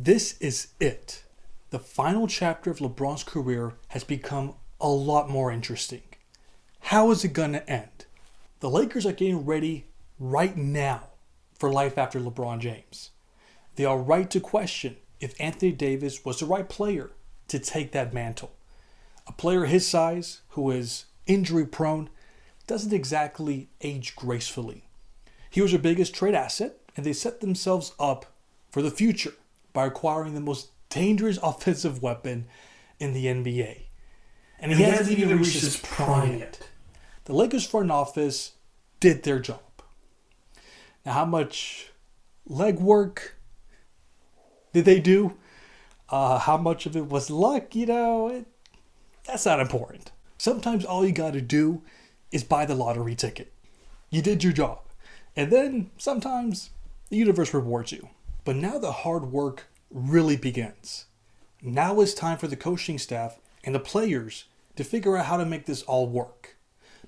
This is it. The final chapter of LeBron's career has become a lot more interesting. How is it going to end? The Lakers are getting ready right now for life after LeBron James. They are right to question if Anthony Davis was the right player to take that mantle. A player his size, who is injury prone, doesn't exactly age gracefully. He was their biggest trade asset, and they set themselves up for the future by acquiring the most dangerous offensive weapon in the NBA. And he hasn't even reached his prime yet. The Lakers front office did their job. Now, how much legwork did they do? How much of it was luck? That's not important. Sometimes all you got to do is buy the lottery ticket. You did your job. And then sometimes the universe rewards you. But now the hard work really begins. Now it's time for the coaching staff and the players to figure out how to make this all work.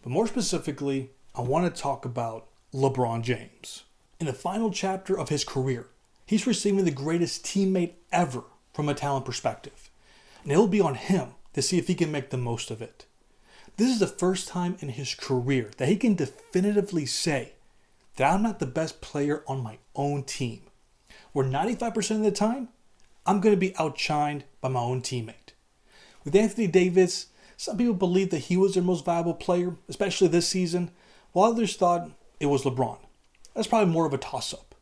But more specifically, I want to talk about LeBron James. In the final chapter of his career, he's receiving the greatest teammate ever from a talent perspective. And it'll be on him to see if he can make the most of it. This is the first time in his career that he can definitively say that I'm not the best player on my own team. Where 95% of the time, I'm going to be outshined by my own teammate. With Anthony Davis, some people believe that he was their most valuable player, especially this season, while others thought it was LeBron. That's probably more of a toss-up.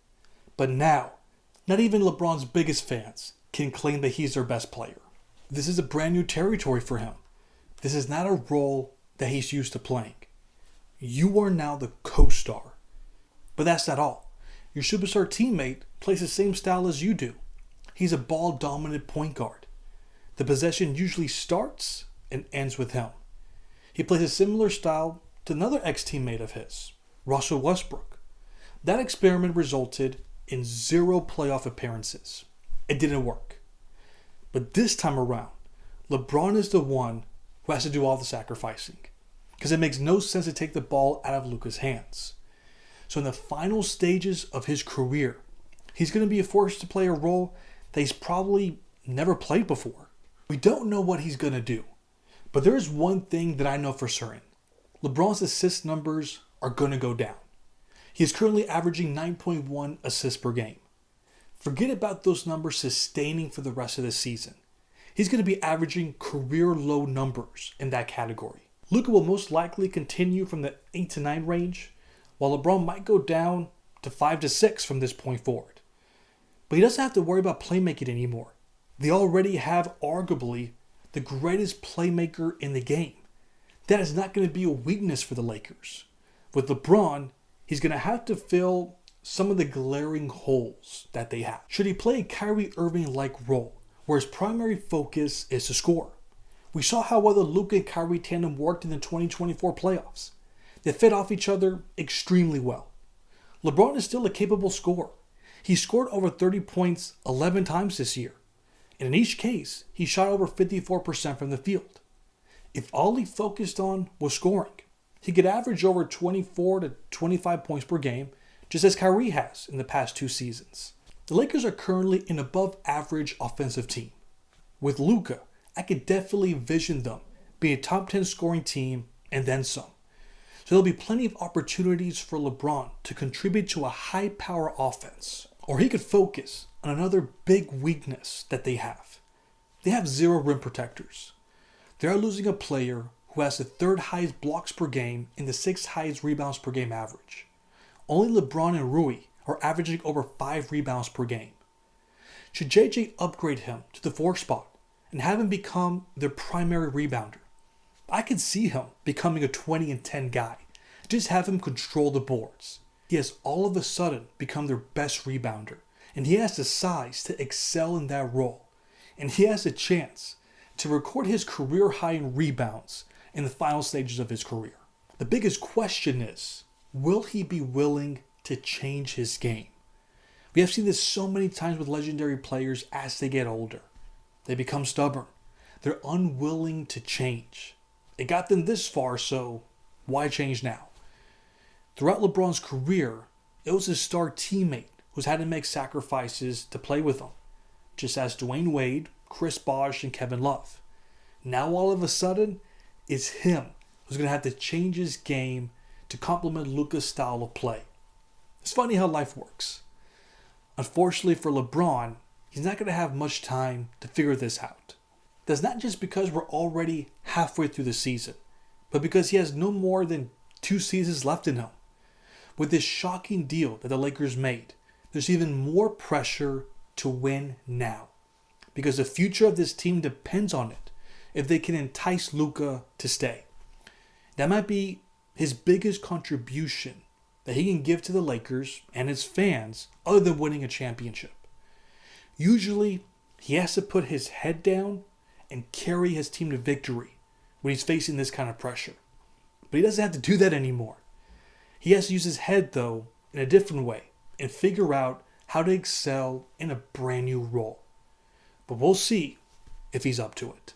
But now, not even LeBron's biggest fans can claim that he's their best player. This is a brand new territory for him. This is not a role that he's used to playing. You are now the co-star. But that's not all. Your superstar teammate plays the same style as you do. He's a ball-dominant point guard. The possession usually starts and ends with him. He plays a similar style to another ex-teammate of his, Russell Westbrook. That experiment resulted in 0 playoff appearances. It didn't work. But this time around, LeBron is the one who has to do all the sacrificing, because it makes no sense to take the ball out of Luka's hands. So in the final stages of his career, he's going to be forced to play a role that he's probably never played before. We don't know what he's going to do, but there is one thing that I know for certain. LeBron's assist numbers are going to go down. He is currently averaging 9.1 assists per game. Forget about those numbers sustaining for the rest of the season. He's going to be averaging career low numbers in that category. Luka will most likely continue from the 8 to 9 range, while LeBron might go down to 5 to 6 from this point forward. But he doesn't have to worry about playmaking anymore. They already have arguably the greatest playmaker in the game. That is not going to be a weakness for the Lakers. With LeBron, he's going to have to fill some of the glaring holes that they have. Should he play a Kyrie Irving-like role, where his primary focus is to score? We saw how well the Luka and Kyrie tandem worked in the 2024 playoffs. They fed off each other extremely well. LeBron is still a capable scorer. He scored over 30 points 11 times this year. And in each case, he shot over 54% from the field. If all he focused on was scoring, he could average over 24 to 25 points per game, just as Kyrie has in the past 2 seasons. The Lakers are currently an above average offensive team. With Luka, I could definitely envision them being a top 10 scoring team and then some. So there'll be plenty of opportunities for LeBron to contribute to a high-power offense. Or he could focus on another big weakness that they have. They have 0 rim protectors. They are losing a player who has the 3rd highest blocks per game and the 6th highest rebounds per game average. Only LeBron and Rui are averaging over 5 rebounds per game. Should JJ upgrade him to the 4 spot and have him become their primary rebounder? I could see him becoming a 20 and 10 guy. Just have him control the boards. He has all of a sudden become their best rebounder, and he has the size to excel in that role. And he has a chance to record his career high in rebounds in the final stages of his career. The biggest question is, will he be willing to change his game? We have seen this so many times with legendary players as they get older. They become stubborn. They're unwilling to change. It got them this far, so why change now? Throughout LeBron's career, it was his star teammate who's had to make sacrifices to play with him. just as Dwayne Wade, Chris Bosh, and Kevin Love. Now all of a sudden, it's him who's going to have to change his game to complement Luka's style of play. It's funny how life works. Unfortunately for LeBron, he's not going to have much time to figure this out. That's not just because we're already halfway through the season, but because he has no more than 2 seasons left in him. With this shocking deal that the Lakers made, there's even more pressure to win now, because the future of this team depends on it if they can entice Luka to stay. That might be his biggest contribution that he can give to the Lakers and his fans other than winning a championship. Usually, he has to put his head down and carry his team to victory when he's facing this kind of pressure. But he doesn't have to do that anymore. He has to use his head, though, in a different way and figure out how to excel in a brand new role. But we'll see if he's up to it.